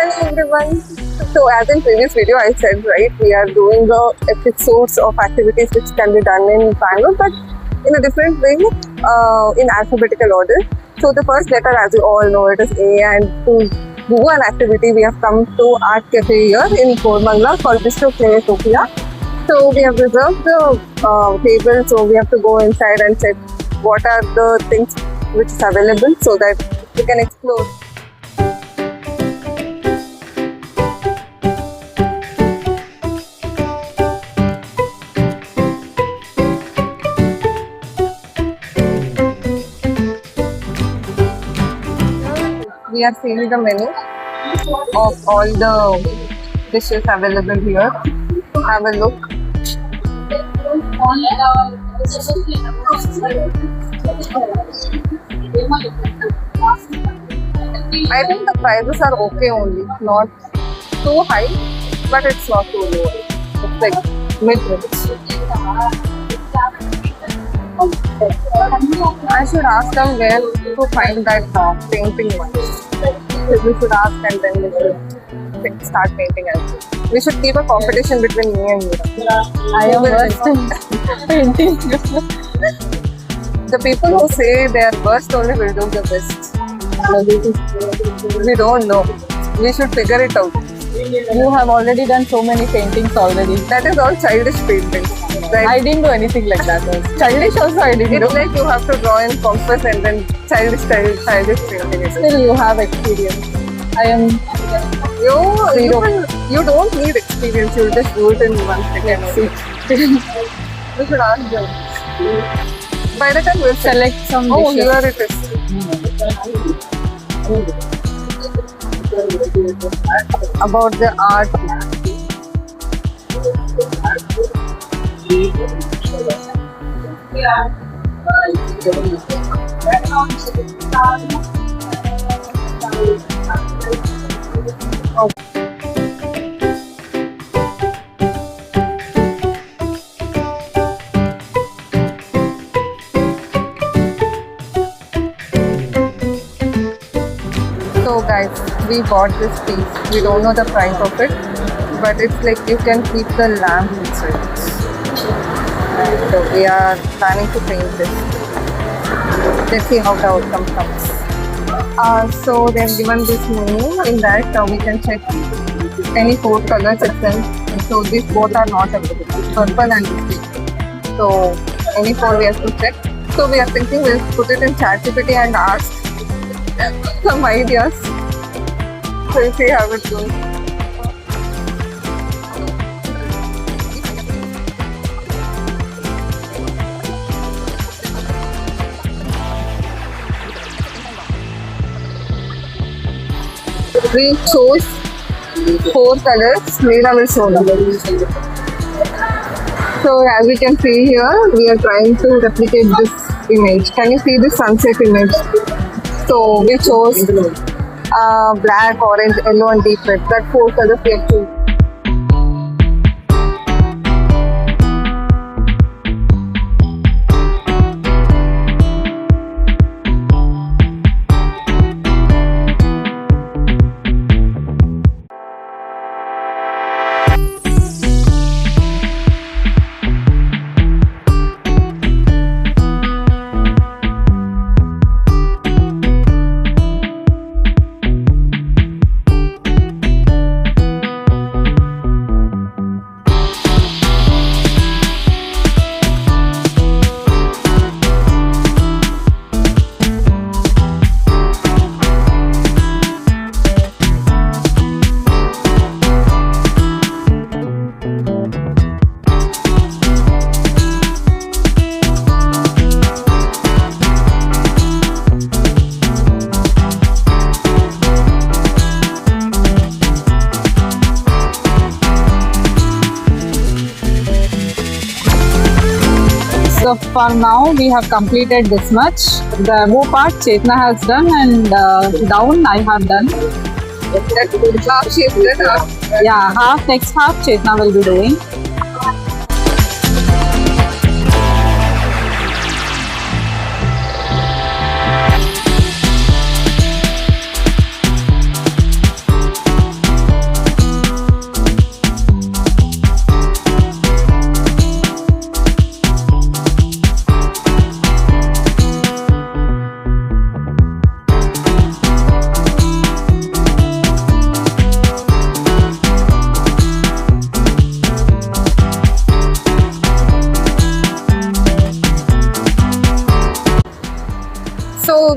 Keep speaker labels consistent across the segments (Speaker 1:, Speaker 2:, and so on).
Speaker 1: Hello everyone. So as in previous video I said, right, we are doing the episodes of activities which can be done in Bangalore but in a different way, in alphabetical order. So the first letter, as you all know, it is A, and to do an activity we have come to Art Cafe here in Koramangala called Bistro Sophia. So we have reserved the table, so we have to go inside and check what are the things which is available so that we can explore. We are seeing the menu of all the dishes available here. Have a look. I think the prices are okay only, not too high, but it's not too low. It's like mid-range. I should ask them where to find that painting one. We should ask and then we should start painting also. We should keep a competition between me and you.
Speaker 2: I am worst in painting.
Speaker 1: The people who say they are worst only will do the best. We don't know. We should figure it out.
Speaker 2: You have already done so many paintings already.
Speaker 1: That is all childish painting. Right?
Speaker 2: I didn't do anything like that. Childish also I didn't do.
Speaker 1: It's like you have to draw in compass and then childish painting.
Speaker 2: Still you have experience. I am
Speaker 1: You don't need experience, you'll just do it in 1 second. We should ask them. By the time we'll
Speaker 2: select some
Speaker 1: Oh,
Speaker 2: dishes.
Speaker 1: here it is. About the art. So guys, we bought this piece. We don't know the price of it, but it's like you can keep the lamp inside. And so we are planning to paint this. Let's see how the outcome comes. So they've given this menu. In that we can check any 4 colors itself. So these both are not available, purple and green. So any 4 we have to check. So we are thinking we'll put it in ChatGPT and ask some ideas. So we'll see how it goes. We chose 4 colors. Meera will show them. So as you can see here, we are trying to replicate this image. Can you see this sunset image? So we chose black, orange, yellow and deep red. That 4 colors we have chosen.
Speaker 2: So for now we have completed this much. The above part Chetna has done and down I have done.
Speaker 1: Half shifted.
Speaker 2: Yeah, next half Chetna will be doing.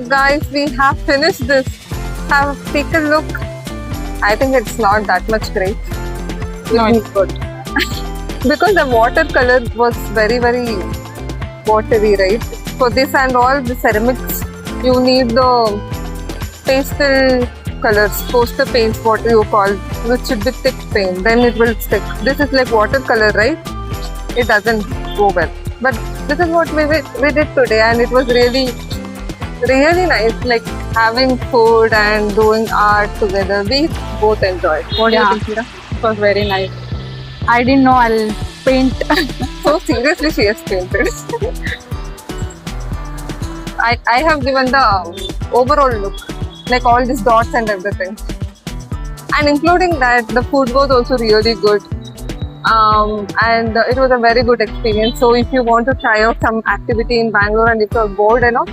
Speaker 1: guys, we have finished this. Take a look. I think it's not that much great.
Speaker 2: No, it's good.
Speaker 1: Because the watercolor was very, very watery, right? For this and all the ceramics, you need the pastel colors, poster paints, what you call, which should be thick paint, then it will stick. This is like watercolor, right? It doesn't go well. But this is what we did today, and it was really, really nice, like having food and doing art together. We both enjoyed. What do you
Speaker 2: Yeah.
Speaker 1: think, Meera?
Speaker 2: It was very nice. I didn't know I'll paint.
Speaker 1: So seriously, she has painted. I have given the overall look, like all these dots and everything. And including that, the food was also really good. And it was a very good experience. So if you want to try out some activity in Bangalore and if you're bored enough,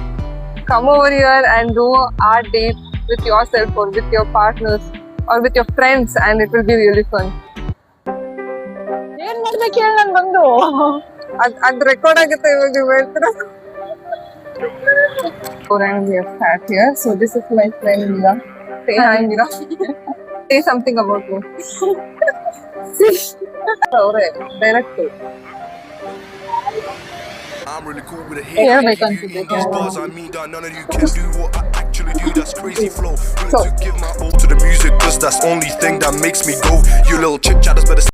Speaker 1: come over here and do art date with yourself or with your partners or with your friends, and it will be really fun.
Speaker 2: ಏನ್ ಮಾಡ್ಬೇಕು ಹೇಳಿ ನಾನು ಬಂದು
Speaker 1: ಅದು record ಆಗುತ್ತೆ ಇವಾಗ ನೀವು ಹೇಳ್ತೀರಾ. And we have sat here. So this is my friend Meera. Say hi, Meera. Say something about me. Alright, direct to.
Speaker 3: I'm really cool with a
Speaker 2: Yeah,
Speaker 3: hit.
Speaker 2: they
Speaker 3: You
Speaker 2: consider
Speaker 3: in these
Speaker 2: that.
Speaker 3: bars, I mean that none of you can do what I actually do. That's crazy flow. Willing
Speaker 1: So-
Speaker 3: to give my all to the music, cause that's only thing that makes me go. You little chit chatters better